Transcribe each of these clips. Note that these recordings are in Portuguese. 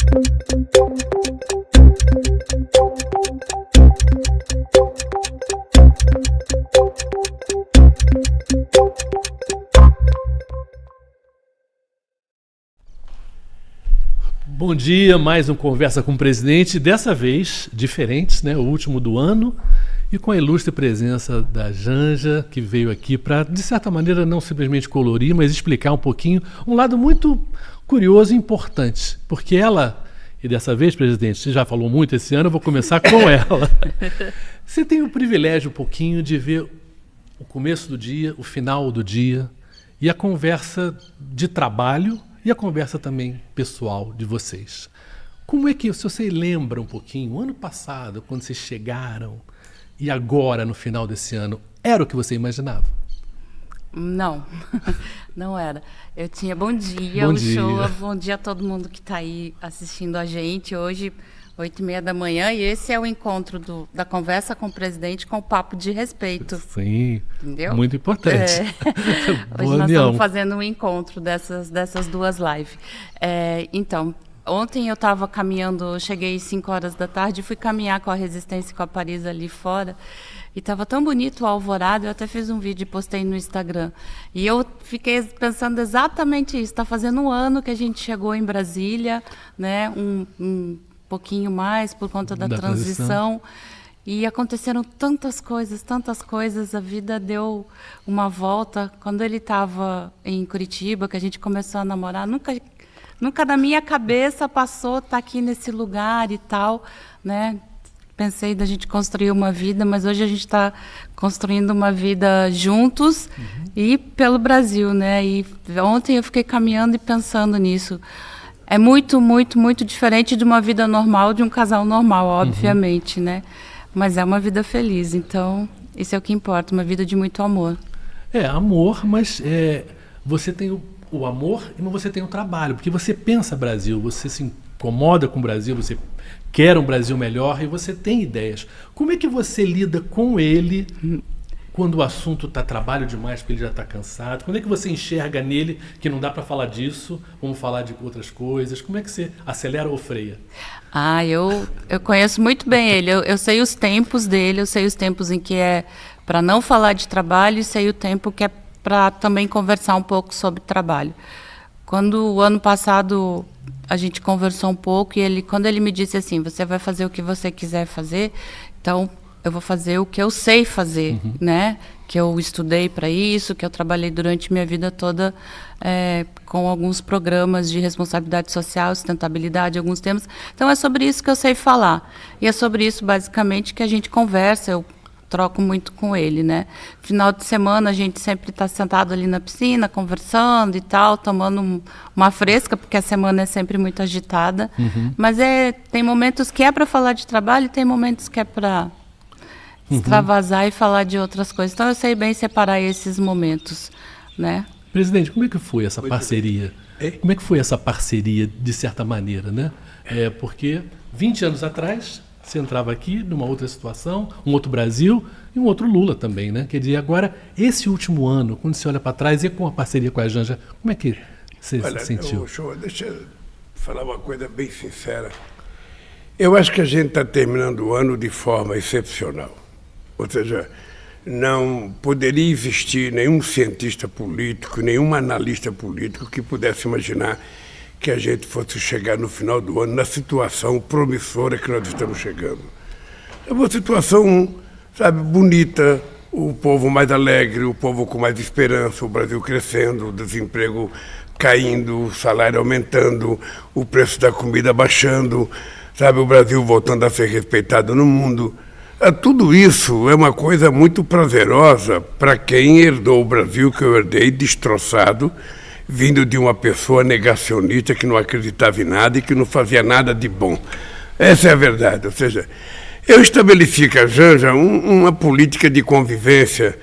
Bom dia, mais um Conversa com o Presidente, dessa vez diferentes, né? O último do ano, e com a ilustre presença da Janja, que veio aqui para, de certa maneira, não simplesmente colorir, mas explicar um pouquinho um lado muito curioso e importante, porque ela, e dessa vez, presidente, você já falou muito esse ano, eu vou começar com ela. Você tem o privilégio um pouquinho de ver o começo do dia, o final do dia, e a conversa de trabalho, e a conversa também pessoal de vocês. Como é que, se você lembra um pouquinho, o ano passado, quando vocês chegaram, e agora, no final desse ano, era o que você imaginava? Não, não era. Eu tinha bom dia, bom dia a todo mundo que está aí assistindo a gente. Hoje, 8h30 da manhã, e esse é o encontro da Conversa com o Presidente com o papo de respeito. Sim, entendeu? Muito importante. Hoje nós estamos fazendo um encontro dessas duas lives. Então, ontem eu estava caminhando, cheguei às 5 horas da tarde, fui caminhar com a Resistência e com a Paris ali fora, e estava tão bonito o alvorada, eu até fiz um vídeo e postei no Instagram. E eu fiquei pensando exatamente isso, está fazendo um ano que a gente chegou em Brasília, né, um pouquinho mais por conta da transição. E aconteceram tantas coisas, a vida deu uma volta. Quando ele estava em Curitiba, que a gente começou a namorar, nunca na minha cabeça passou estar aqui nesse lugar e tal, né? Pensei da gente construir uma vida, mas hoje a gente está construindo uma vida juntos e pelo Brasil, né? E ontem eu fiquei caminhando e pensando nisso. É muito, muito, muito diferente de uma vida normal, de um casal normal, obviamente, né? Mas é uma vida feliz, então isso é o que importa, uma vida de muito amor. Amor, mas você tem o amor e você tem o trabalho, porque você pensa Brasil, você se incomoda com o Brasil, você quer um Brasil melhor e você tem ideias. Como é que você lida com ele quando o assunto está trabalho demais, porque ele já está cansado? Quando é que você enxerga nele que não dá para falar disso, vamos falar de outras coisas? Como é que você acelera ou freia? Eu conheço muito bem ele, eu sei os tempos dele, eu sei os tempos em que é para não falar de trabalho e sei o tempo que é para também conversar um pouco sobre trabalho. Quando o ano passado a gente conversou um pouco e quando ele me disse assim, você vai fazer o que você quiser fazer, então eu vou fazer o que eu sei fazer, né? Que eu estudei para isso, que eu trabalhei durante minha vida toda com alguns programas de responsabilidade social, sustentabilidade, alguns temas. Então é sobre isso que eu sei falar. E é sobre isso, basicamente, que a gente conversa, eu troco muito com ele, né? Final de semana a gente sempre está sentado ali na piscina, conversando e tal, tomando uma fresca, porque a semana é sempre muito agitada. Mas tem momentos que é para falar de trabalho e tem momentos que é para extravasar e falar de outras coisas. Então eu sei bem separar esses momentos, né? Presidente, como é que foi essa parceria? Como é que foi essa parceria, de certa maneira, né? Porque 20 anos atrás você entrava aqui numa outra situação, um outro Brasil e um outro Lula também, né? Quer dizer, agora, esse último ano, quando você olha para trás e com a parceria com a Janja, como é que você se sentiu? Deixa eu falar uma coisa bem sincera. Eu acho que a gente está terminando o ano de forma excepcional. Ou seja, não poderia existir nenhum cientista político, nenhum analista político que pudesse imaginar que a gente fosse chegar no final do ano na situação promissora que nós estamos chegando. É uma situação, sabe, bonita, o povo mais alegre, o povo com mais esperança, o Brasil crescendo, o desemprego caindo, o salário aumentando, o preço da comida baixando, sabe, o Brasil voltando a ser respeitado no mundo. Tudo isso é uma coisa muito prazerosa para quem herdou o Brasil, que eu herdei, destroçado, vindo de uma pessoa negacionista que não acreditava em nada e que não fazia nada de bom. Essa é a verdade. Ou seja, eu estabeleci com a Janja uma política de convivência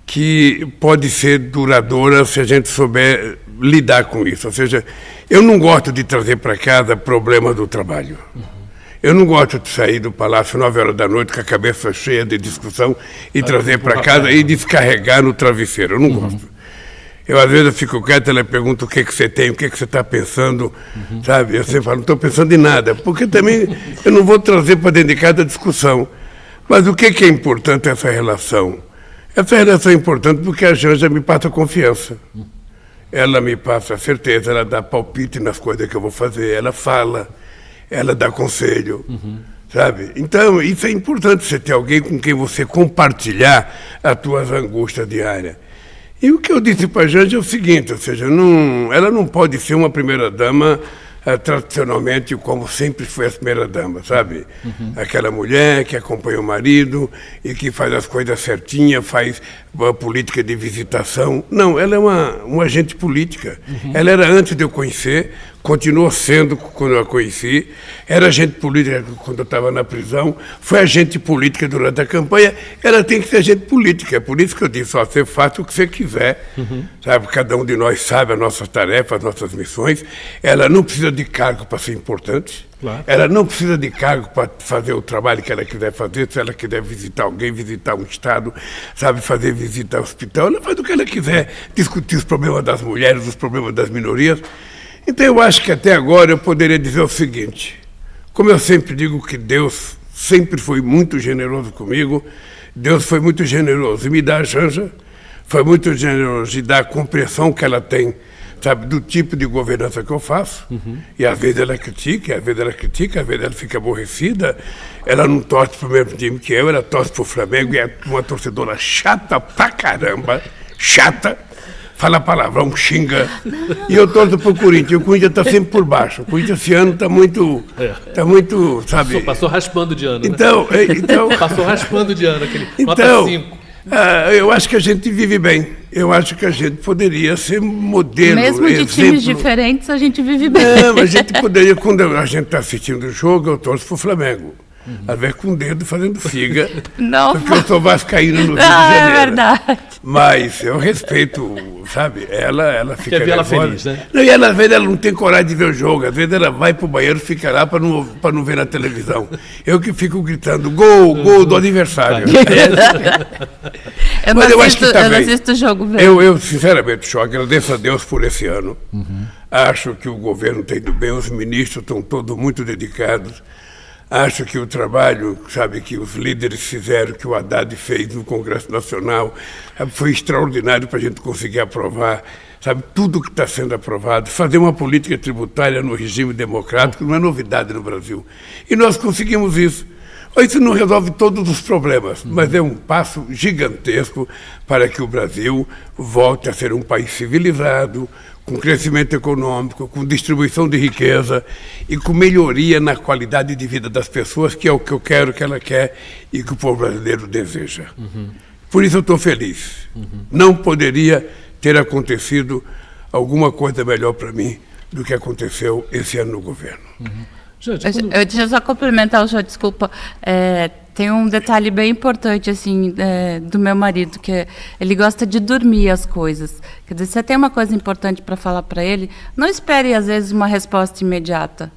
que pode ser duradoura se a gente souber lidar com isso. Ou seja, eu não gosto de trazer para casa problema do trabalho. Eu não gosto de sair do palácio 9 horas da noite com a cabeça cheia de discussão e trazer para casa e descarregar no travesseiro. Eu não gosto. Às vezes, eu fico quieto, ela pergunta o que você tem, o que você está pensando, sabe? Eu sempre falo, não estou pensando em nada, porque também eu não vou trazer para dentro de cada discussão. Mas o que é importante essa relação? Essa relação é importante porque a Janja me passa confiança. Ela me passa certeza, ela dá palpite nas coisas que eu vou fazer, ela fala, ela dá conselho, sabe? Então, isso é importante, você ter alguém com quem você compartilhar as tuas angústias diárias. E o que eu disse para a Janja é o seguinte, ou seja, ela não pode ser uma primeira-dama tradicionalmente como sempre foi a primeira-dama, sabe? Aquela mulher que acompanha o marido e que faz as coisas certinhas, faz a política de visitação. Não, ela é uma agente política. Ela era antes de eu conhecer, continuou sendo quando eu a conheci, era agente política quando eu estava na prisão, foi agente política durante a campanha, ela tem que ser agente política, é por isso que eu disse, você faça o que você quiser, sabe? Cada um de nós sabe as nossas tarefas, as nossas missões, ela não precisa de cargo para ser importante, claro. Ela não precisa de cargo para fazer o trabalho que ela quiser fazer, se ela quiser visitar alguém, visitar um estado, sabe, fazer visita ao hospital, ela faz o que ela quiser, discutir os problemas das mulheres, os problemas das minorias. Então, eu acho que até agora eu poderia dizer o seguinte, como eu sempre digo que Deus sempre foi muito generoso comigo, Deus foi muito generoso em me dar a Janja, foi muito generoso de dar a compreensão que ela tem, sabe, do tipo de governança que eu faço, e às vezes ela critica, às vezes ela fica aborrecida, ela não torce para o mesmo time que eu, ela torce para o Flamengo, e é uma torcedora chata pra caramba, chata, fala palavrão, xinga, e eu torço para o Corinthians, e o Corinthians está sempre por baixo, o Corinthians esse ano está muito, sabe... Passou raspando de ano, então, né? Então... Passou raspando de ano, aquele então, nota 5. Eu acho que a gente vive bem, eu acho que a gente poderia ser modelo, mesmo de exemplo. Times diferentes, a gente vive bem. Não, a gente poderia, quando a gente está assistindo o jogo, eu torço para o Flamengo. Às vezes com o dedo fazendo figa, não, porque eu sou vascaíno no Rio de Janeiro. É verdade. Mas eu respeito, sabe, ela fica quer ver ela feliz, né? Não, e ela, às vezes ela não tem coragem de ver o jogo, às vezes ela vai pro banheiro e fica lá para não ver na televisão. Eu que fico gritando, gol do adversário. Eu não assisto o jogo mesmo. Eu sinceramente, agradeço a Deus por esse ano. Acho que o governo está indo bem, os ministros estão todos muito dedicados. Acho que o trabalho, sabe, que os líderes fizeram, que o Haddad fez no Congresso Nacional, foi extraordinário para a gente conseguir aprovar, sabe, tudo que está sendo aprovado. Fazer uma política tributária no regime democrático não é novidade no Brasil. E nós conseguimos isso. Isso não resolve todos os problemas, mas é um passo gigantesco para que o Brasil volte a ser um país civilizado, com crescimento econômico, com distribuição de riqueza e com melhoria na qualidade de vida das pessoas, que é o que eu quero, que ela quer e que o povo brasileiro deseja. Por isso eu estou feliz. Não poderia ter acontecido alguma coisa melhor para mim do que aconteceu esse ano no governo. Deixa eu só complementar o senhor, desculpa. Tem um detalhe bem importante assim do meu marido, que ele gosta de dormir as coisas. Quer dizer, você tem uma coisa importante para falar para ele, não espere às vezes uma resposta imediata.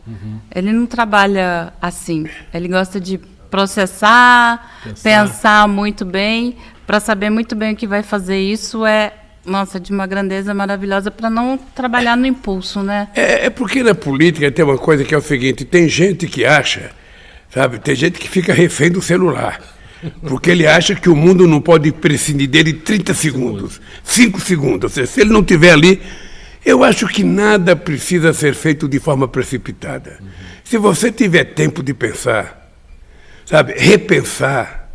Ele não trabalha assim. Ele gosta de processar, pensar muito bem, para saber muito bem o que vai fazer. Isso nossa, de uma grandeza maravilhosa para não trabalhar no impulso, né? É porque na política tem uma coisa que é o seguinte, tem gente que acha, sabe, tem gente que fica refém do celular, porque ele acha que o mundo não pode prescindir dele 30 segundos, 5 segundos, ou seja, se ele não estiver ali, eu acho que nada precisa ser feito de forma precipitada. Se você tiver tempo de pensar, sabe, repensar,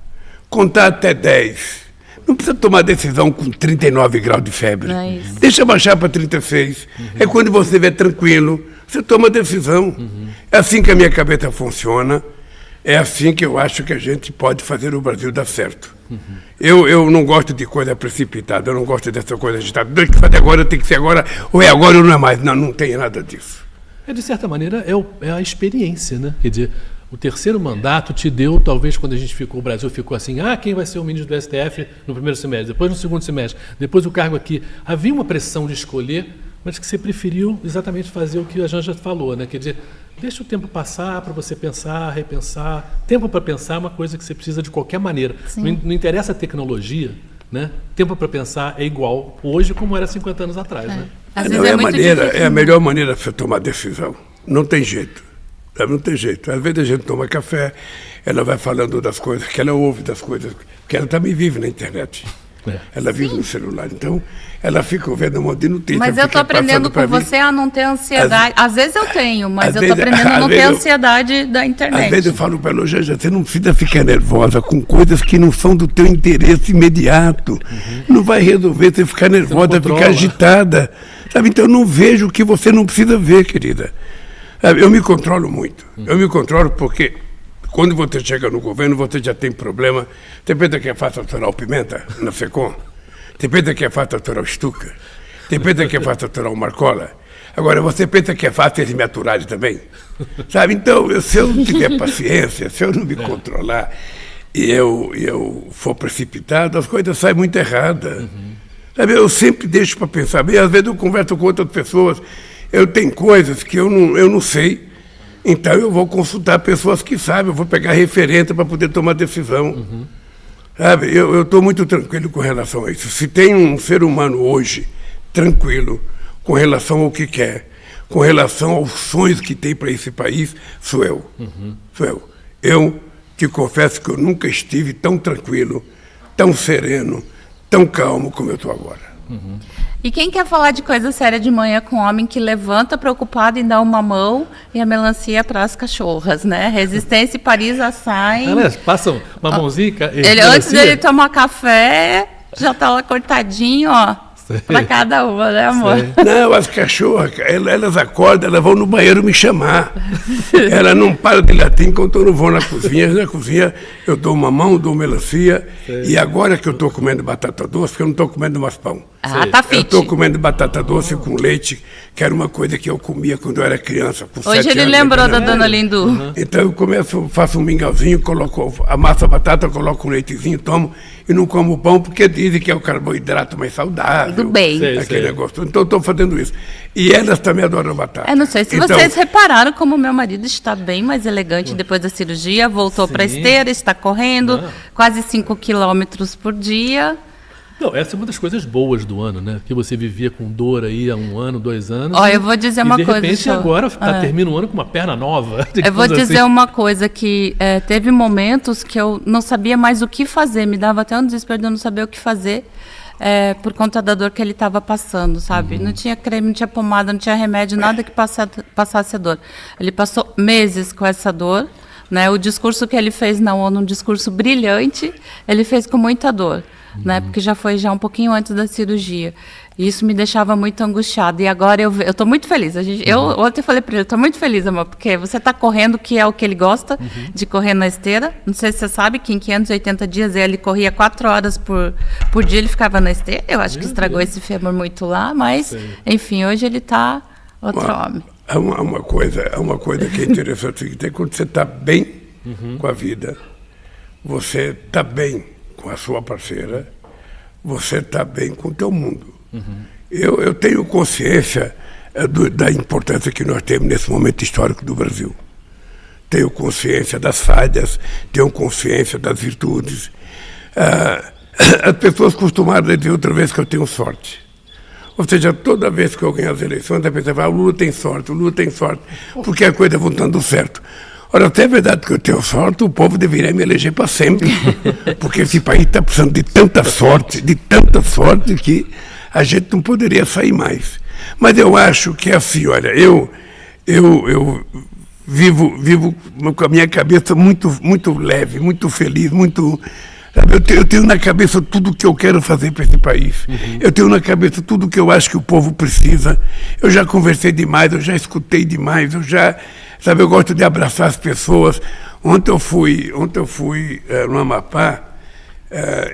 contar até 10, não precisa tomar decisão com 39 graus de febre. Deixa baixar para 36. É quando você estiver tranquilo, você toma decisão. É assim que a minha cabeça funciona. É assim que eu acho que a gente pode fazer o Brasil dar certo. Eu não gosto de coisa precipitada, eu não gosto dessa coisa agitada. Tem que fazer agora, tem que ser agora, ou é agora ou não é mais. Não tem nada disso. De certa maneira, é a experiência, né? Quer dizer, o terceiro mandato te deu, talvez quando o Brasil ficou assim, quem vai ser o ministro do STF no primeiro semestre, depois no segundo semestre, depois o cargo aqui. Havia uma pressão de escolher, mas que você preferiu exatamente fazer o que a Janja falou, né? Quer dizer, deixa o tempo passar para você pensar, repensar. Tempo para pensar é uma coisa que você precisa de qualquer maneira. Não interessa a tecnologia, né? Tempo para pensar é igual hoje como era 50 anos atrás, né? É a melhor maneira de você tomar decisão. Não tem jeito. Não tem jeito. Às vezes a gente toma café, ela vai falando das coisas que ela ouve, das coisas... Porque ela também vive na internet. Ela vive no celular. Então, ela fica vendo um monte de notícias. Mas eu estou aprendendo com você a não ter ansiedade. Às vezes eu tenho, mas eu estou aprendendo a não ter ansiedade da internet. Às vezes eu falo para ela, Janja, você não precisa ficar nervosa com coisas que não são do teu interesse imediato. Não vai resolver você ficar nervosa, ficar agitada. Sabe? Então, eu não vejo o que você não precisa ver, querida. Eu me controlo muito. Eu me controlo porque quando você chega no governo, você já tem problema. Você pensa que é fácil aturar o Pimenta na FECOM? Você pensa que é fácil aturar o Stuka? Você pensa que é fácil aturar o Marcola? Agora, você pensa que é fácil eles me aturarem também? Sabe? Então, se eu não tiver paciência, se eu não me controlar e eu for precipitado, as coisas saem muito erradas. Sabe? Eu sempre deixo para pensar bem. Às vezes eu converso com outras pessoas. Eu tenho coisas que eu não sei, então eu vou consultar pessoas que sabem, eu vou pegar referência para poder tomar decisão. Sabe? Eu estou muito tranquilo com relação a isso. Se tem um ser humano hoje tranquilo com relação ao que quer, com relação aos sonhos que tem para esse país, sou eu. Sou eu. Eu te confesso que eu nunca estive tão tranquilo, tão sereno, tão calmo como eu estou agora. E quem quer falar de coisa séria de manhã com um homem que levanta preocupado em dar uma mão e a melancia para as cachorras, né? Resistência e Paris saem. Elas passam uma mãozinha. Antes dele tomar café, já tá lá cortadinho, ó. Para cada uma, né, amor? Não, as cachorras, elas acordam, elas vão no banheiro me chamar. Elas não param de latir enquanto eu não vou na cozinha. Na cozinha eu dou uma mão, dou melancia. E agora que eu estou comendo batata doce, porque eu não estou comendo mais pão. Tá fit. Eu estou comendo batata doce com leite, que era uma coisa que eu comia quando eu era criança. Hoje ele lembrou da Dona Lindu. Então eu faço um mingauzinho, amasso a batata, coloco um leitezinho, tomo e não como pão, porque dizem que é o carboidrato mais saudável. Do bem. Aquele negócio. Então eu estou fazendo isso. E elas também adoram batata. Eu não sei se vocês repararam como meu marido está bem mais elegante depois da cirurgia, voltou para a esteira, está correndo quase 5 quilômetros por dia. Não, essa é uma das coisas boas do ano, né? Que você vivia com dor aí há 1 ano, 2 anos. Ó, eu vou dizer uma coisa. De repente agora termina o ano com uma perna nova. Eu vou dizer uma coisa que teve momentos que eu não sabia mais o que fazer, me dava até um desespero de eu não saber o que fazer por conta da dor que ele estava passando, sabe? Não tinha creme, não tinha pomada, não tinha remédio, nada que passasse a dor. Ele passou meses com essa dor, né? O discurso que ele fez na ONU, um discurso brilhante, ele fez com muita dor. Né, porque já foi um pouquinho antes da cirurgia. E isso me deixava muito angustiada. E agora eu estou muito feliz. Eu ontem falei para ele, estou muito feliz, amor, porque você está correndo, que é o que ele gosta, de correr na esteira. Não sei se você sabe que em 580 dias ele corria 4 horas por dia, ele ficava na esteira. Eu acho que estragou esse fêmur muito lá, mas, enfim, hoje ele está outro homem. Há uma coisa que é interessante, que quando você está bem com a vida, você está bem com a sua parceira, você está bem com o teu mundo. Eu tenho consciência da importância que nós temos nesse momento histórico do Brasil. Tenho consciência das falhas, tenho consciência das virtudes. As pessoas costumaram dizer outra vez que eu tenho sorte. Ou seja, toda vez que eu ganho as eleições, a pessoa fala, o Lula tem sorte, porque a coisa vai dando certo. Ora, até é verdade que eu tenho sorte, o povo deveria me eleger para sempre, porque esse país está precisando de tanta sorte que a gente não poderia sair mais. Mas eu acho que é assim, olha, eu vivo com a minha cabeça muito leve, muito feliz, muito... Eu tenho na cabeça tudo o que eu quero fazer para esse país. Eu tenho na cabeça tudo o que eu acho que o povo precisa. Eu já conversei demais, eu já escutei demais, eu gosto de abraçar as pessoas. Ontem eu fui no Amapá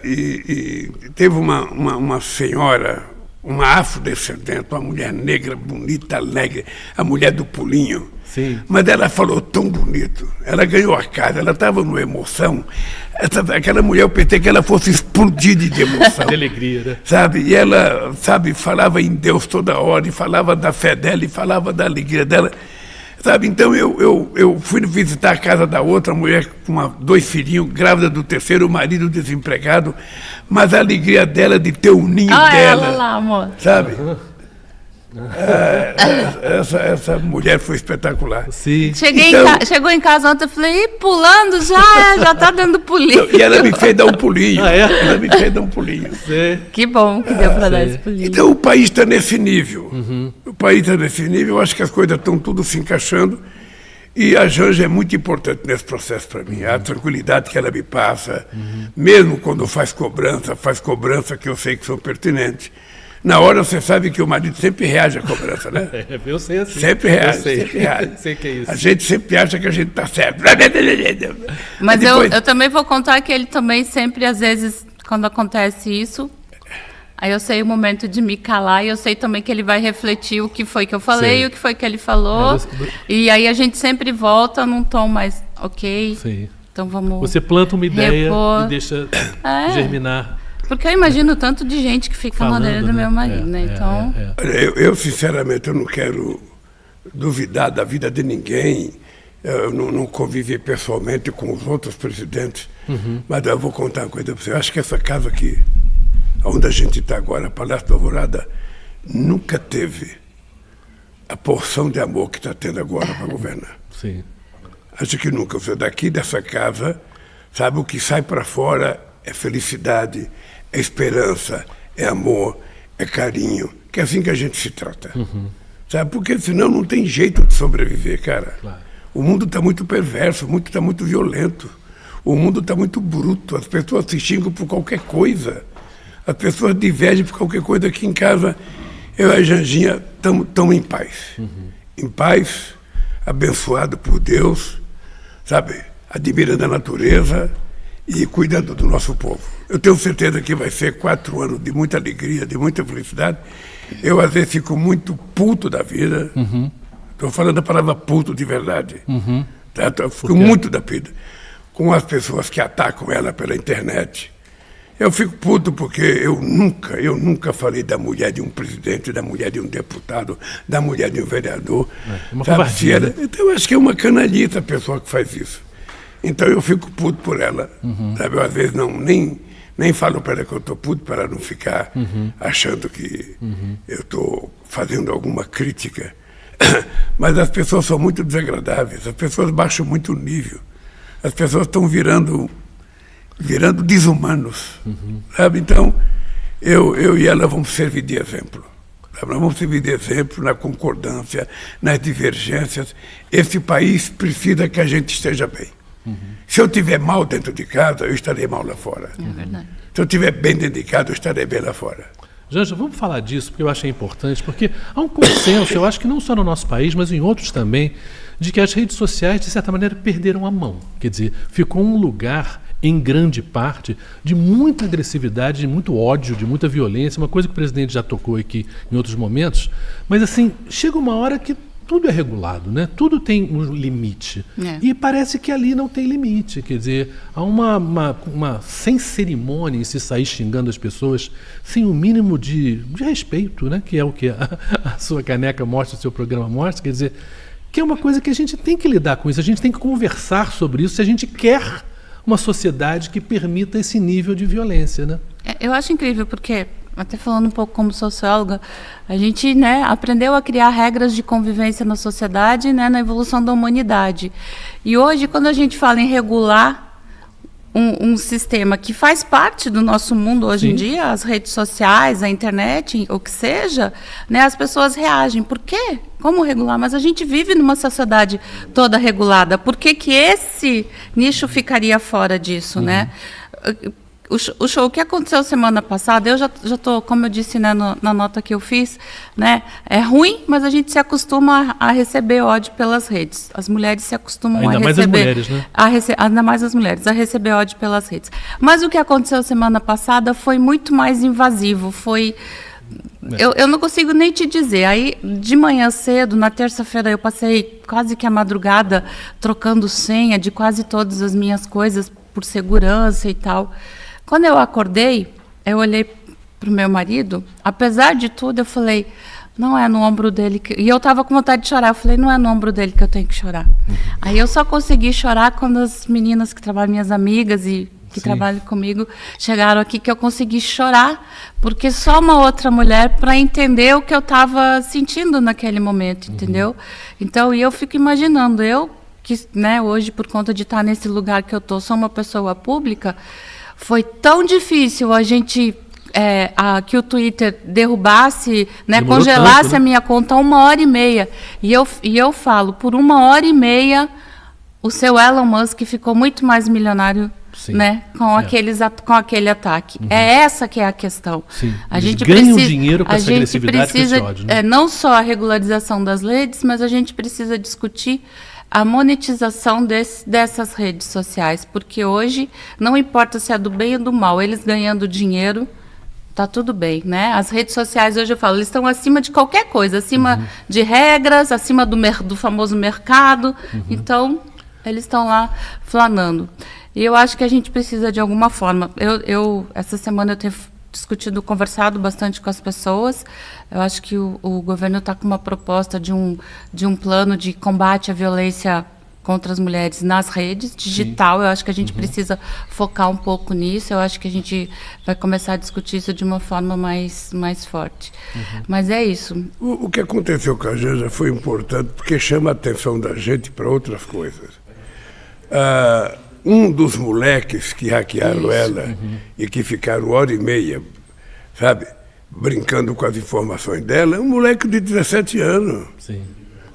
e teve uma senhora, uma afrodescendente, uma mulher negra, bonita, alegre, a mulher do pulinho. Sim. Mas ela falou tão bonito, ela ganhou a cara, ela estava numa emoção. Aquela mulher, eu pensei que ela fosse explodir de emoção. De alegria, né? Sabe? E ela, falava em Deus toda hora, e falava da fé dela, e falava da alegria dela. Sabe, então eu fui visitar a casa da outra mulher com 2 filhinhos, grávida do terceiro, o marido desempregado, mas a alegria dela de ter um ninho dela. Ela lá, amor. Sabe? Essa mulher foi espetacular. Sim. Chegou em casa ontem, eu falei, pulando já tá dando pulinho. E ela me fez dar um pulinho. Ah, é? Ela me fez dar um pulinho. Sim. Que bom que deu para dar esse pulinho. Então o país está nesse nível. O país está nesse nível, eu acho que as coisas estão tudo se encaixando. E a Janja é muito importante nesse processo para mim. A tranquilidade que ela me passa, mesmo quando faz cobrança que eu sei que são pertinentes. Na hora você sabe que o marido sempre reage à cobrança, né? Eu sei assim. Sempre reage, sempre reage. Sei que é isso. A gente sempre acha que a gente está certo. Mas depois... eu também vou contar que ele também sempre, às vezes, quando acontece isso, aí eu sei o momento de me calar e eu sei também que ele vai refletir o que foi que eu falei, Sim. o que foi que ele falou. E aí a gente sempre volta num tom mais ok. Sim. Então vamos... Você planta uma ideia repor. e deixa germinar. Porque eu imagino o tanto de gente que fica Falando, na orelha do meu marido, né? Então... Olha, eu, sinceramente, eu não quero duvidar da vida de ninguém. Eu não convivi pessoalmente com os outros presidentes. Mas eu vou contar uma coisa para você. Eu acho que essa casa aqui, onde a gente está agora, Palácio da Alvorada, nunca teve a porção de amor que está tendo agora para governar. Sim. Acho que nunca. Você daqui dessa casa, sabe, o que sai para fora é felicidade, é esperança, é amor, é carinho, que é assim que a gente se trata. Sabe? Porque senão não tem jeito de sobreviver, cara. Claro. O mundo está muito perverso, o mundo está muito violento, o mundo está muito bruto, as pessoas se xingam por qualquer coisa, as pessoas divergem por qualquer coisa. Aqui em casa, eu e a Janjinha estamos em paz. Em paz, abençoado por Deus, sabe? Admirando a natureza e cuidando do nosso povo. Eu tenho certeza que vai ser 4 anos de muita alegria, de muita felicidade. Eu, às vezes, fico muito puto da vida. Estou falando a palavra puto de verdade. Tá? Eu fico muito da vida com as pessoas que atacam ela pela internet. Eu fico puto porque eu nunca falei da mulher de um presidente, da mulher de um deputado, da mulher de um vereador. É uma covardia, né? Então, eu acho que é uma canalhice a pessoa que faz isso. Então eu fico puto por ela. Sabe? Eu, às vezes, nem falo para ela que eu estou puto, para ela não ficar achando que eu estou fazendo alguma crítica. Mas as pessoas são muito desagradáveis, as pessoas baixam muito o nível, as pessoas estão virando desumanos. Sabe? Então, eu e ela vamos servir de exemplo. Sabe? Nós vamos servir de exemplo na concordância, nas divergências. Esse país precisa que a gente esteja bem. Se eu estiver mal dentro de casa, eu estarei mal lá fora. É verdade. Se eu estiver bem dentro de casa, eu estarei bem lá fora. Janja, vamos falar disso, porque eu achei importante, porque há um consenso, eu acho que não só no nosso país, mas em outros também, de que as redes sociais, de certa maneira, perderam a mão. Quer dizer, ficou um lugar, em grande parte, de muita agressividade, de muito ódio, de muita violência, uma coisa que o presidente já tocou aqui em outros momentos, mas assim, chega uma hora que tudo é regulado, né? Tudo tem um limite. E parece que ali não tem limite. Quer dizer, há uma sem cerimônia em se sair xingando as pessoas, sem o mínimo de respeito, né? Que é o que a sua caneca mostra, o seu programa mostra. Quer dizer, que é uma coisa que a gente tem que lidar com isso, a gente tem que conversar sobre isso se a gente quer uma sociedade que permita esse nível de violência, né? Eu acho incrível, porque... Até falando um pouco como socióloga, a gente, né, aprendeu a criar regras de convivência na sociedade, né, na evolução da humanidade. E hoje, quando a gente fala em regular um sistema que faz parte do nosso mundo hoje em dia, as redes sociais, a internet, o que seja, né, as pessoas reagem. Por quê? Como regular? Mas a gente vive numa sociedade toda regulada. Por que que esse nicho ficaria fora disso, né? O show que aconteceu semana passada, eu já estou, como eu disse, né, na nota que eu fiz, né, é ruim, mas a gente se acostuma a receber ódio pelas redes. As mulheres se acostumam ainda a mais receber... as mulheres, né? Ainda mais as mulheres, a receber ódio pelas redes. Mas o que aconteceu semana passada foi muito mais invasivo, foi... Eu não consigo nem te dizer. Aí, de manhã cedo, na terça-feira, eu passei quase que a madrugada trocando senha de quase todas as minhas coisas por segurança e tal. Quando eu acordei, eu olhei para o meu marido, apesar de tudo, eu falei, Não é no ombro dele que... E eu tava com vontade de chorar. Eu falei, não é no ombro dele que eu tenho que chorar. Aí eu só consegui chorar quando as meninas que trabalham, minhas amigas e que trabalham comigo, chegaram aqui, que eu consegui chorar, porque só uma outra mulher para entender o que eu estava sentindo naquele momento, entendeu? Então, e eu fico imaginando, eu que, né, hoje, por conta de estar nesse lugar que eu estou, sou uma pessoa pública, foi tão difícil a gente... que o Twitter derrubasse, né, congelasse tanto, né? A minha conta 1h30. E eu falo, por 1h30, o seu Elon Musk ficou muito mais milionário, né, com aquele ataque. É essa que é a questão. Sim. A gente ganha dinheiro com essa agressividade, com esse ódio, né? Não só a regularização das redes, mas a gente precisa discutir a monetização dessas redes sociais, porque hoje não importa se é do bem ou do mal, eles ganhando dinheiro, tá tudo bem, né? As redes sociais, hoje eu falo, eles estão acima de qualquer coisa, acima de regras, acima do famoso mercado. Então, eles estão lá flanando. E eu acho que a gente precisa, de alguma forma... Essa semana eu tenho conversado bastante com as pessoas. Eu acho que o governo está com uma proposta de um plano de combate à violência contra as mulheres nas redes, digital. Eu acho que a gente precisa focar um pouco nisso. Eu acho que a gente vai começar a discutir isso de uma forma mais forte. Mas é isso. O que aconteceu com a Janja foi importante porque chama a atenção da gente para outras coisas. Um dos moleques que hackearam ela e que ficaram 1h30, sabe, brincando com as informações dela, é um moleque de 17 anos. Sim.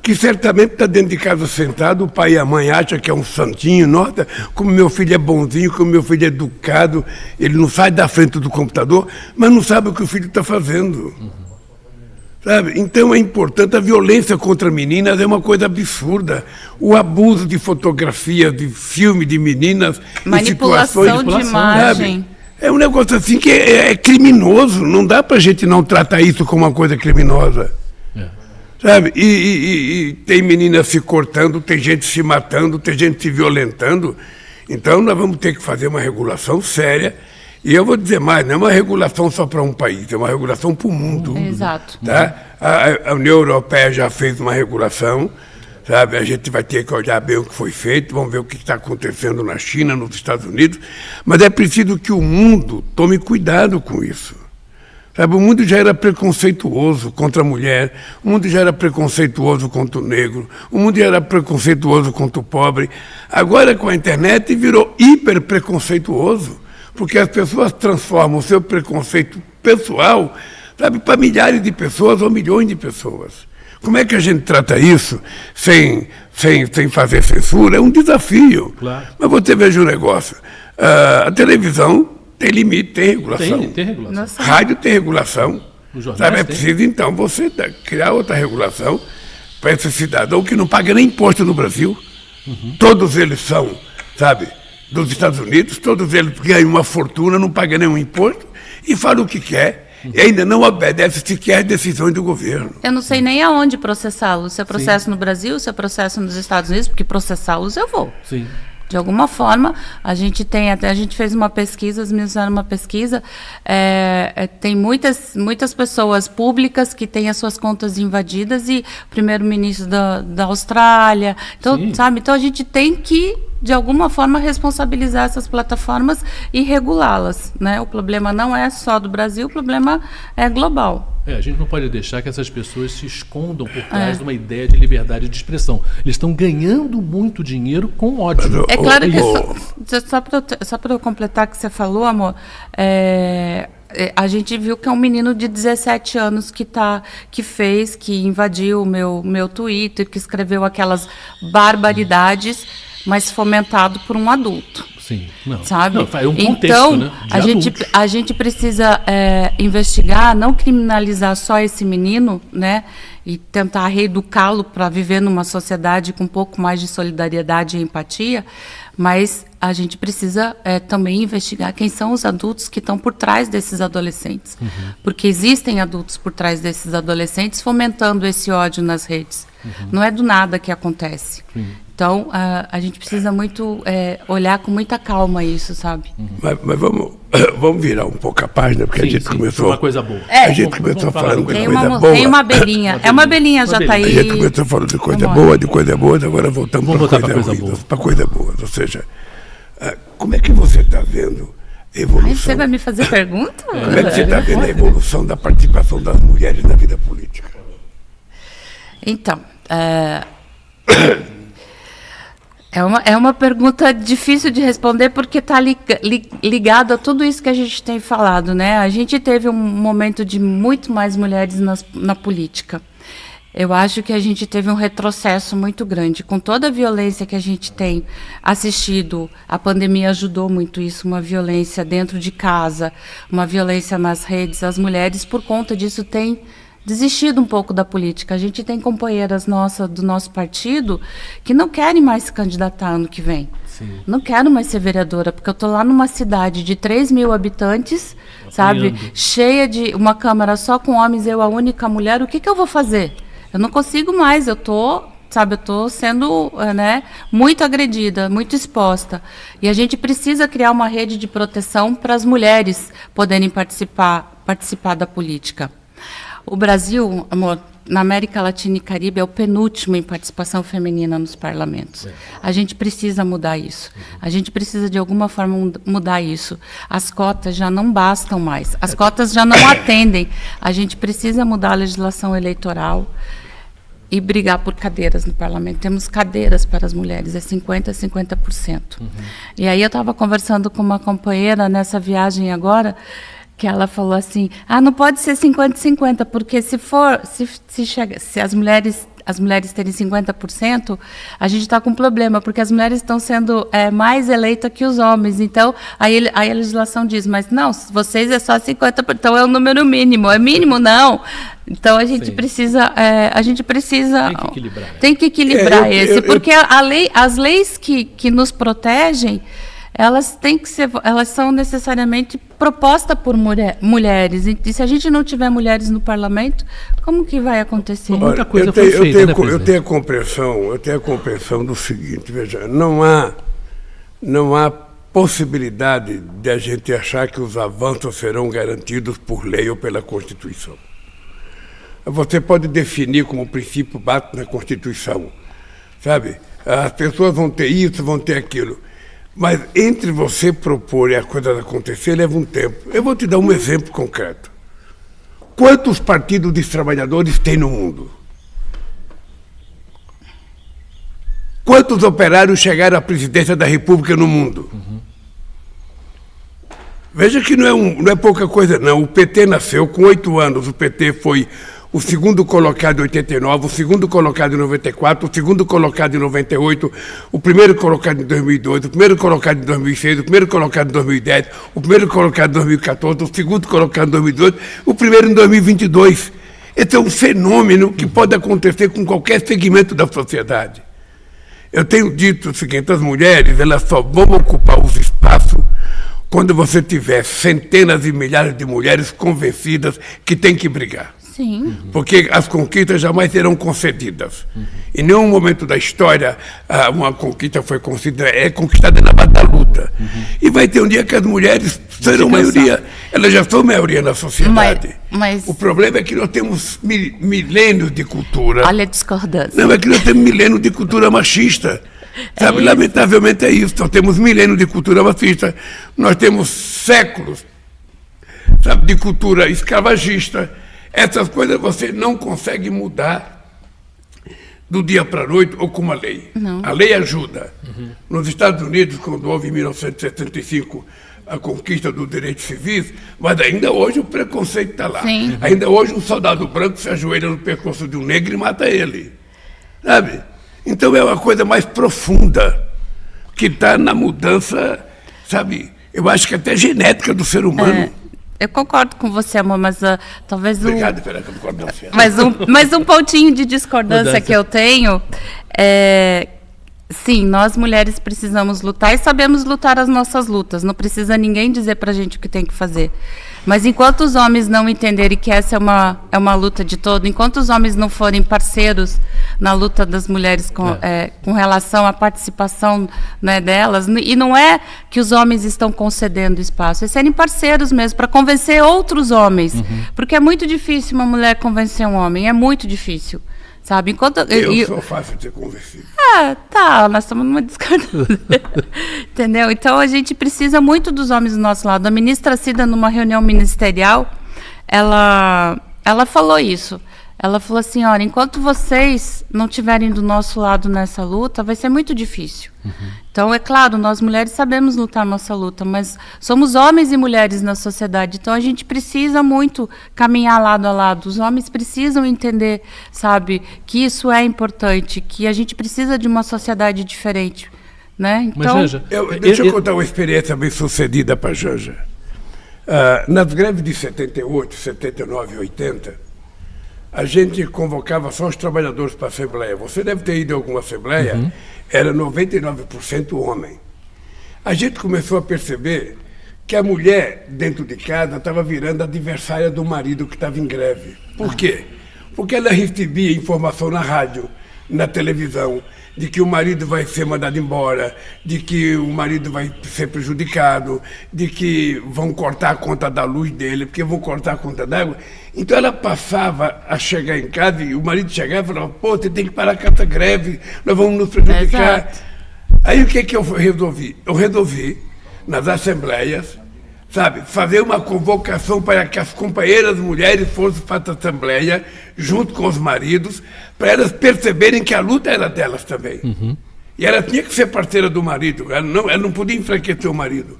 Que certamente está dentro de casa sentado, o pai e a mãe acham que é um santinho, nossa, como meu filho é bonzinho, como meu filho é educado, ele não sai da frente do computador, mas não sabe o que o filho está fazendo. Sabe? Então é importante, a violência contra meninas é uma coisa absurda. O abuso de fotografia, de filme de meninas, manipulação de imagem. Sabe? É um negócio assim que é criminoso, não dá para a gente não tratar isso como uma coisa criminosa. Sabe? E tem meninas se cortando, tem gente se matando, tem gente se violentando. Então nós vamos ter que fazer uma regulação séria. E eu vou dizer mais, não é uma regulação só para um país, é uma regulação para o mundo. Exato. Tá? A União Europeia já fez uma regulação, sabe? A gente vai ter que olhar bem o que foi feito, vamos ver o que está acontecendo na China, nos Estados Unidos. Mas é preciso que o mundo tome cuidado com isso. Sabe, o mundo já era preconceituoso contra a mulher, o mundo já era preconceituoso contra o negro, o mundo já era preconceituoso contra o pobre. Agora, com a internet, virou hiper preconceituoso, porque as pessoas transformam o seu preconceito pessoal, sabe, para milhares de pessoas ou milhões de pessoas. Como é que a gente trata isso sem fazer censura? É um desafio. Claro. Mas você veja um negócio, a televisão tem limite, tem regulação. Tem regulação. Nossa. Rádio tem regulação. Sabe, é tem. preciso, então, você criar outra regulação para esse cidadão que não paga nem imposto no Brasil. Todos eles são, sabe, dos Estados Unidos, todos eles ganham uma fortuna, não pagam nenhum imposto e falam o que quer. E ainda não obedece sequer às decisões do governo. Eu não sei nem aonde processá-los. Se é processo no Brasil, se é processo nos Estados Unidos, porque processá-los eu vou. Sim. De alguma forma, a gente fez uma pesquisa, as meninas fizeram uma pesquisa, tem muitas pessoas públicas que têm as suas contas invadidas e o primeiro-ministro da Austrália, então, sabe? Então a gente tem que, de alguma forma, responsabilizar essas plataformas e regulá-las, né? O problema não é só do Brasil, o problema é global. A gente não pode deixar que essas pessoas se escondam por trás de uma ideia de liberdade de expressão. Eles estão ganhando muito dinheiro com ódio. É claro que, só para eu completar o que você falou, amor, a gente viu que é um menino de 17 anos que invadiu o meu Twitter, que escreveu aquelas barbaridades, mas fomentado por um adulto. Sim, não. Sabe? Não, é um contexto, então, né, a gente precisa investigar, não criminalizar só esse menino, né? E tentar reeducá-lo para viver numa sociedade com um pouco mais de solidariedade e empatia, mas a gente precisa também investigar quem são os adultos que estão por trás desses adolescentes. Porque existem adultos por trás desses adolescentes fomentando esse ódio nas redes. Não é do nada que acontece. Então, a gente precisa muito olhar com muita calma isso, sabe? Mas vamos virar um pouco a página, porque a gente começou... Uma coisa boa. A gente começou falando de coisa boa. Tem uma abelhinha. É uma abelhinha, já está aí. A gente começou falando de coisa boa, agora voltamos para coisa ruim, para coisa boa. Ou seja, como é que você está vendo a evolução... Você vai me fazer pergunta? Como é que você está vendo a evolução da participação das mulheres na vida política? Então, é uma pergunta difícil de responder porque está ligado a tudo isso que a gente tem falado, né? A gente teve um momento de muito mais mulheres na política. Eu acho que a gente teve um retrocesso muito grande. Com toda a violência que a gente tem assistido, a pandemia ajudou muito isso, uma violência dentro de casa, uma violência nas redes. As mulheres, por conta disso, têm desistido um pouco da política. A gente tem companheiras do nosso partido que não querem mais se candidatar ano que vem. Sim. Não quero mais ser vereadora, porque eu estou lá numa cidade de 3 mil habitantes, sabe? Cheia de uma Câmara só com homens, eu a única mulher. O que eu vou fazer? Eu não consigo mais, eu estou sendo muito agredida, muito exposta. E a gente precisa criar uma rede de proteção para as mulheres poderem participar da política. O Brasil, amor, na América Latina e Caribe, é o penúltimo em participação feminina nos parlamentos. A gente precisa mudar isso. A gente precisa, de alguma forma, mudar isso. As cotas já não bastam mais. As cotas já não atendem. A gente precisa mudar a legislação eleitoral e brigar por cadeiras no parlamento. Temos cadeiras para as mulheres, é 50% a 50%. E aí eu estava conversando com uma companheira nessa viagem agora, que ela falou assim, não pode ser 50-50, porque se as mulheres terem 50%, a gente está com um problema, porque as mulheres estão sendo mais eleitas que os homens. Então, aí a legislação diz, mas não, vocês é só 50%, então é o número mínimo. É mínimo, não. Então, a gente precisa... Tem que equilibrar porque as leis que nos protegem, elas são necessariamente propostas por mulheres. E se a gente não tiver mulheres no parlamento, como que vai acontecer? Muita coisa foi feita, eu tenho a compreensão do seguinte, veja, não há possibilidade de a gente achar que os avanços serão garantidos por lei ou pela Constituição. Você pode definir como princípio básico na Constituição, sabe? As pessoas vão ter isso, vão ter aquilo. Mas entre você propor e a coisa acontecer, leva um tempo. Eu vou te dar um exemplo concreto. Quantos partidos de trabalhadores tem no mundo? Quantos operários chegaram à presidência da República no mundo? Veja que não é pouca coisa, não. O PT nasceu com 8 anos. O PT foi o segundo colocado em 89, o segundo colocado em 94, o segundo colocado em 98, o primeiro colocado em 2002, o primeiro colocado em 2006, o primeiro colocado em 2010, o primeiro colocado em 2014, o segundo colocado em 2012, o primeiro em 2022. Esse é um fenômeno que pode acontecer com qualquer segmento da sociedade. Eu tenho dito o seguinte, as mulheres, elas só vão ocupar os espaços quando você tiver centenas e milhares de mulheres convencidas que tem que brigar. Sim. Porque as conquistas jamais serão concedidas. Em nenhum momento da história uma conquista foi conquistada na base da luta. E vai ter um dia que as mulheres serão maioria, elas já são maioria na sociedade. Mas o problema é que nós temos milênios de cultura. Olha a discordância. Não, é que nós temos milênios de cultura machista. Sabe, lamentavelmente é isso. Nós temos milênios de cultura machista. Nós temos séculos, sabe, de cultura escravagista. Essas coisas você não consegue mudar do dia para a noite ou com uma lei. Não. A lei ajuda. Nos Estados Unidos, quando houve em 1975 a conquista dos direitos civis, mas ainda hoje o preconceito está lá. Sim. Ainda hoje um soldado branco se ajoelha no pescoço de um negro e mata ele. Sabe? Então é uma coisa mais profunda que está na mudança, sabe? Eu acho que até genética do ser humano. Eu concordo com você, amor, mas talvez Obrigado pela concordância. Mas um pontinho de discordância que eu tenho é... Sim, nós mulheres precisamos lutar e sabemos lutar as nossas lutas. Não precisa ninguém dizer pra gente o que tem que fazer. Mas enquanto os homens não entenderem que essa é uma luta de todo, enquanto os homens não forem parceiros na luta das mulheres com relação à participação, né, delas, e não é que os homens estão concedendo espaço, é serem parceiros mesmo, para convencer outros homens. Porque é muito difícil uma mulher convencer um homem, é muito difícil. Sabe? Eu sou fácil de ser convencido. Nós estamos numa discordância. Entendeu? Então a gente precisa muito dos homens do nosso lado. A ministra Cida, numa reunião ministerial, ela falou isso. Ela falou assim, olha, enquanto vocês não estiverem do nosso lado nessa luta, vai ser muito difícil. Então, é claro, nós mulheres sabemos lutar nossa luta, mas somos homens e mulheres na sociedade, então a gente precisa muito caminhar lado a lado. Os homens precisam entender, sabe, que isso é importante, que a gente precisa de uma sociedade diferente. Né? Então, mas, Janja, deixa eu contar uma experiência bem sucedida para a Janja. Nas greves de 78, 79 e 80, a gente convocava só os trabalhadores para a Assembleia. Você deve ter ido a alguma Assembleia, era 99% homem. A gente começou a perceber que a mulher dentro de casa estava virando adversária do marido que estava em greve. Por quê? Porque ela recebia informação na rádio, na televisão, de que o marido vai ser mandado embora, de que o marido vai ser prejudicado, de que vão cortar a conta da luz dele, porque vão cortar a conta d'água. Então ela passava a chegar em casa e o marido chegava e falava, pô, você tem que parar com essa greve, nós vamos nos prejudicar. Exato. Aí o que eu resolvi? Eu resolvi, nas assembleias, sabe, fazer uma convocação para que as companheiras mulheres fossem para a Assembleia, junto com os maridos, para elas perceberem que a luta era delas também. E ela tinha que ser parceira do marido, ela não podia enfraquecer o marido.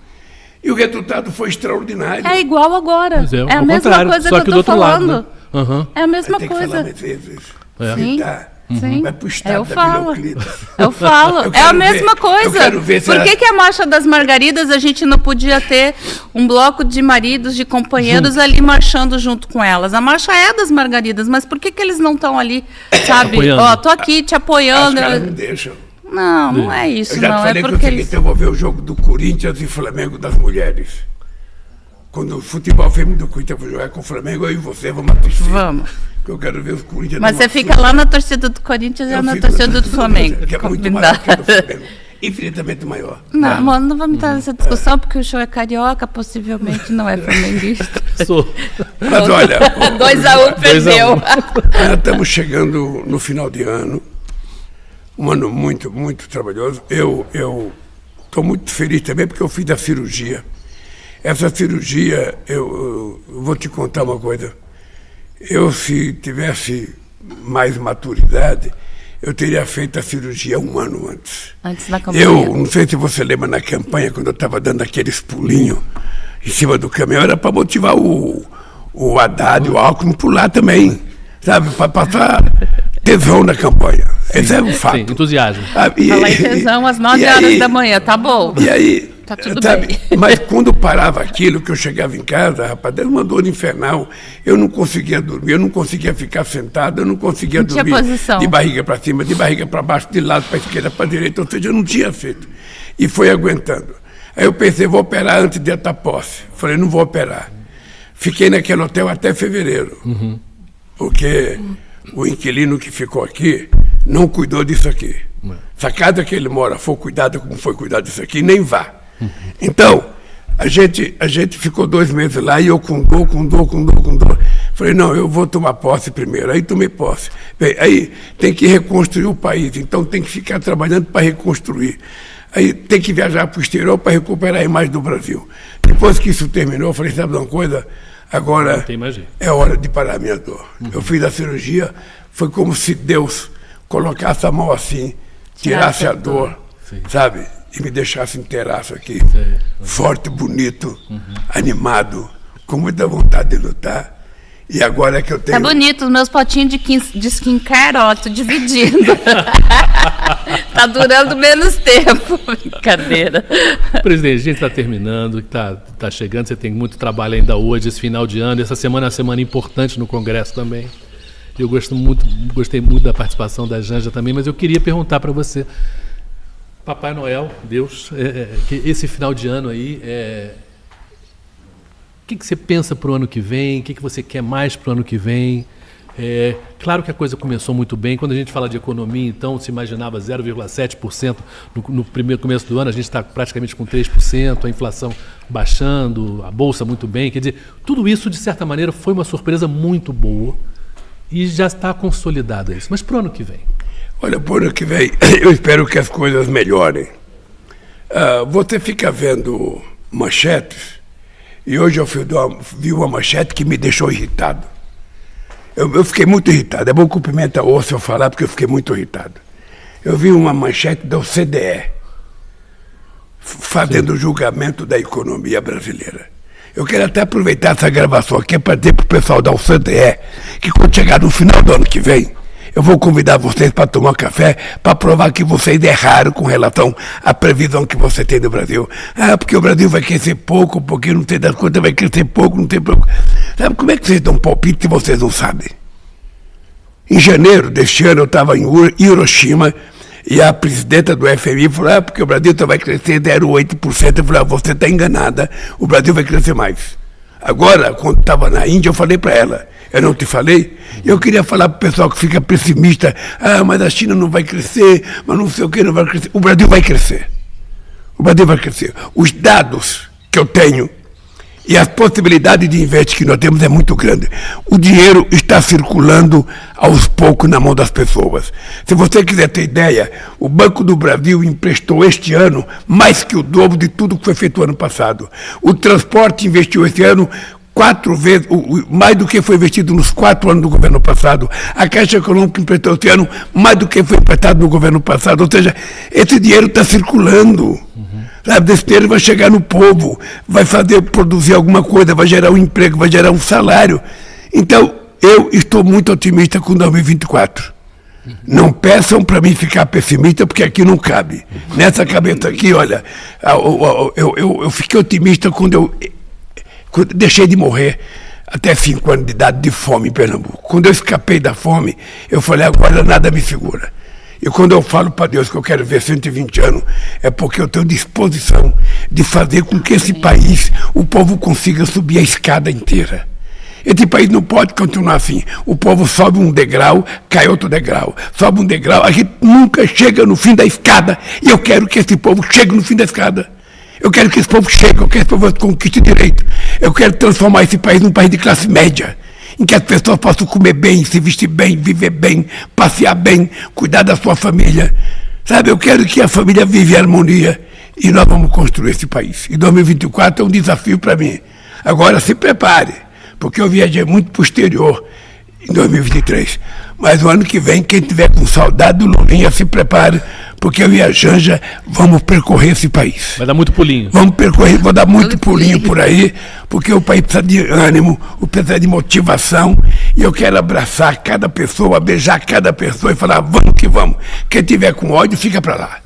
E o resultado foi extraordinário. É igual agora. É a mesma coisa só que eu estou falando. Lado, né? É a mesma tem coisa. Que falar mais vezes. Sim. Sim. Vai pro estado Eu da falo. Vila Euclides. Eu falo. É a mesma coisa. Eu quero ver se Por que a Marcha das Margaridas a gente não podia ter um bloco de maridos, de companheiros ali marchando junto com elas? A marcha é das Margaridas, mas por que eles não estão ali, sabe? Ó, tô aqui te apoiando. Os caras não deixam. Não é isso, Eu já não. falei É porque eles... eu vou ver o jogo do Corinthians e Flamengo das mulheres. Quando o futebol feminino do Corinthians for jogar com o Flamengo, eu e você vamos assistir. Vamos. Porque eu quero ver os Corinthians. Mas você fica lá na torcida do Corinthians e na torcida do Flamengo. Que é muito maior que a do Flamengo. Infinitamente maior. Não, mano, não vamos entrar nessa discussão, porque o show é carioca, possivelmente não é flamenguista. Sou. Mas olha... 2-1 perdeu. Nós estamos chegando no final de ano. Um ano muito, muito trabalhoso. Eu estou muito feliz também, porque eu fiz a cirurgia. Essa cirurgia, eu vou te contar uma coisa. Se tivesse mais maturidade, eu teria feito a cirurgia 1 ano antes. Antes da campanha. Eu não sei se você lembra na campanha, quando eu estava dando aqueles pulinhos em cima do caminhão, era para motivar o Haddad e o Alckmin pular também, sabe? Para passar tesão na campanha. Esse é um fato. Sim, entusiasmo. Falar em tesão às 9 horas da manhã, tá bom. E aí... Tá tudo sabe, bem. mas quando parava aquilo, que eu chegava em casa, rapaz, era uma dor infernal. Eu não conseguia dormir, eu não conseguia ficar sentado, eu não conseguia dormir posição. De barriga para cima, de barriga para baixo, de lado para esquerda, para direita, ou seja, eu não tinha feito. E foi aguentando. Aí eu pensei, vou operar antes de estar posse. Falei, não vou operar. Fiquei naquele hotel até fevereiro, porque o inquilino que ficou aqui não cuidou disso aqui. Se a casa que ele mora for cuidada como foi cuidado disso aqui, nem vá. Então, a gente ficou 2 meses lá e eu com dor. Falei, não, eu vou tomar posse primeiro. Aí tomei posse. Bem, aí tem que reconstruir o país, então tem que ficar trabalhando para reconstruir. Aí tem que viajar para o exterior para recuperar a imagem do Brasil. Depois que isso terminou, eu falei, sabe de uma coisa? Agora é hora de parar a minha dor. Eu fiz a cirurgia, foi como se Deus colocasse a mão assim, tirasse a dor, sabe? E me deixasse inteiraço aqui, forte, bonito, animado, com muita vontade de lutar. E agora é que eu tenho... Tá bonito, os meus potinhos de skincare, ó, tô dividindo. Tá durando menos tempo. Brincadeira. Presidente, a gente está terminando, tá chegando, você tem muito trabalho ainda hoje, esse final de ano, essa semana é uma semana importante no Congresso também. Eu gostei muito da participação da Janja também, mas eu queria perguntar para você, Papai Noel, Deus, que esse final de ano aí, o que você pensa para o ano que vem? O que você quer mais para o ano que vem? Claro que a coisa começou muito bem. Quando a gente fala de economia, então, se imaginava 0,7% no primeiro começo do ano, a gente está praticamente com 3%, a inflação baixando, a Bolsa muito bem. Quer dizer, tudo isso, de certa maneira, foi uma surpresa muito boa e já está consolidado isso. Mas para o ano que vem? Olha, para o ano que vem, eu espero que as coisas melhorem. Você fica vendo manchetes, e hoje eu vi uma manchete que me deixou irritado. Eu fiquei muito irritado. É bom cumprimentar o Osso eu falar, porque eu fiquei muito irritado. Eu vi uma manchete da OCDE fazendo o julgamento da economia brasileira. Eu quero até aproveitar essa gravação aqui para dizer para o pessoal da OCDE que quando chegar no final do ano que vem, eu vou convidar vocês para tomar café para provar que vocês erraram com relação à previsão que você tem do Brasil. Porque o Brasil vai crescer pouco, porque não tem das contas, vai crescer pouco, não tem pouco. Sabe como é que vocês dão palpite se vocês não sabem? Em janeiro deste ano eu estava em Hiroshima e a presidenta do FMI falou, porque o Brasil só vai crescer 0,8%. Eu falei, você está enganada, o Brasil vai crescer mais. Agora, quando estava na Índia, eu falei para ela, eu não te falei? Eu queria falar para o pessoal que fica pessimista, mas a China não vai crescer, mas não sei o que, não vai crescer. O Brasil vai crescer. O Brasil vai crescer. Os dados que eu tenho e as possibilidades de investimento que nós temos é muito grande. O dinheiro está circulando aos poucos na mão das pessoas. Se você quiser ter ideia, o Banco do Brasil emprestou este ano mais que o dobro de tudo que foi feito ano passado. O transporte investiu este ano 4 vezes, mais do que foi investido nos 4 anos do governo passado. A Caixa Econômica emprestou este ano mais do que foi emprestado no governo passado. Ou seja, esse dinheiro está circulando. Sabe, esse dinheiro vai chegar no povo, vai produzir alguma coisa, vai gerar um emprego, vai gerar um salário. Então, eu estou muito otimista com 2024. Não peçam para mim ficar pessimista, porque aqui não cabe. Nessa cabeça aqui, olha, eu fiquei otimista quando eu deixei de morrer até 5 anos de idade de fome em Pernambuco. Quando eu escapei da fome, eu falei, agora nada me segura. E quando eu falo para Deus que eu quero ver 120 anos, é porque eu tenho disposição de fazer com que esse país, o povo consiga subir a escada inteira. Esse país não pode continuar assim. O povo sobe um degrau, cai outro degrau. Sobe um degrau, a gente nunca chega no fim da escada. E eu quero que esse povo chegue no fim da escada. Eu quero que esse povo chegue, eu quero que esse povo conquiste direito. Eu quero transformar esse país num país de classe média, em que as pessoas possam comer bem, se vestir bem, viver bem, passear bem, cuidar da sua família. Sabe, eu quero que a família viva em harmonia e nós vamos construir esse país. E 2024 é um desafio para mim. Agora se prepare, porque eu viajei muito para o exterior em 2023. Mas o ano que vem, quem tiver com saudade do Lulinha, se prepare, porque eu e a Janja vamos percorrer esse país. Vai dar muito pulinho. Vamos percorrer, vou dar muito pulinho por aí, porque o país precisa de ânimo, precisa de motivação, e eu quero abraçar cada pessoa, beijar cada pessoa e falar, vamos que vamos. Quem tiver com ódio, fica para lá.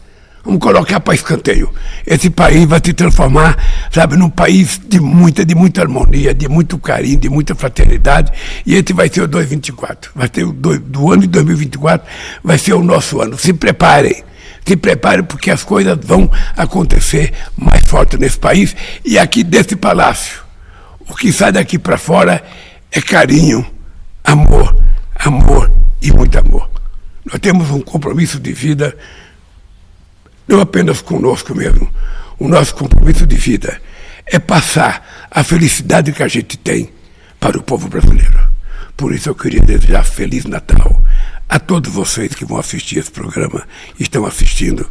Vamos colocar para escanteio. Esse país vai se transformar, sabe, num país de muita harmonia, de muito carinho, de muita fraternidade. E esse vai ser o 2024. Vai ser do ano de 2024, vai ser o nosso ano. Se preparem. Se preparem, porque as coisas vão acontecer mais forte nesse país. E aqui desse palácio, o que sai daqui para fora é carinho, amor e muito amor. Nós temos um compromisso de vida, não apenas conosco mesmo. O nosso compromisso de vida é passar a felicidade que a gente tem para o povo brasileiro. Por isso eu queria desejar Feliz Natal a todos vocês que vão assistir esse programa, estão assistindo,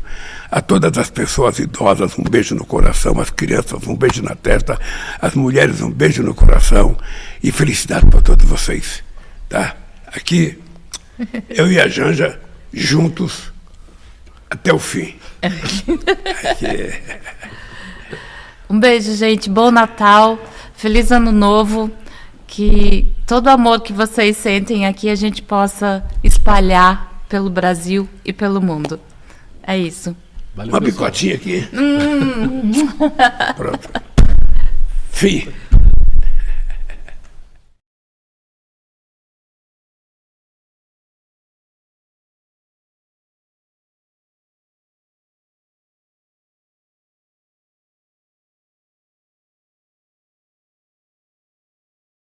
a todas as pessoas idosas, um beijo no coração, as crianças, um beijo na testa, as mulheres, um beijo no coração, e felicidade para todos vocês. Tá? Aqui, eu e a Janja, juntos, até o fim. Um beijo, gente. Bom Natal. Feliz Ano Novo. Que todo o amor que vocês sentem aqui a gente possa espalhar pelo Brasil e pelo mundo. É isso. Valeu, uma picotinha aqui. Pronto. Fim.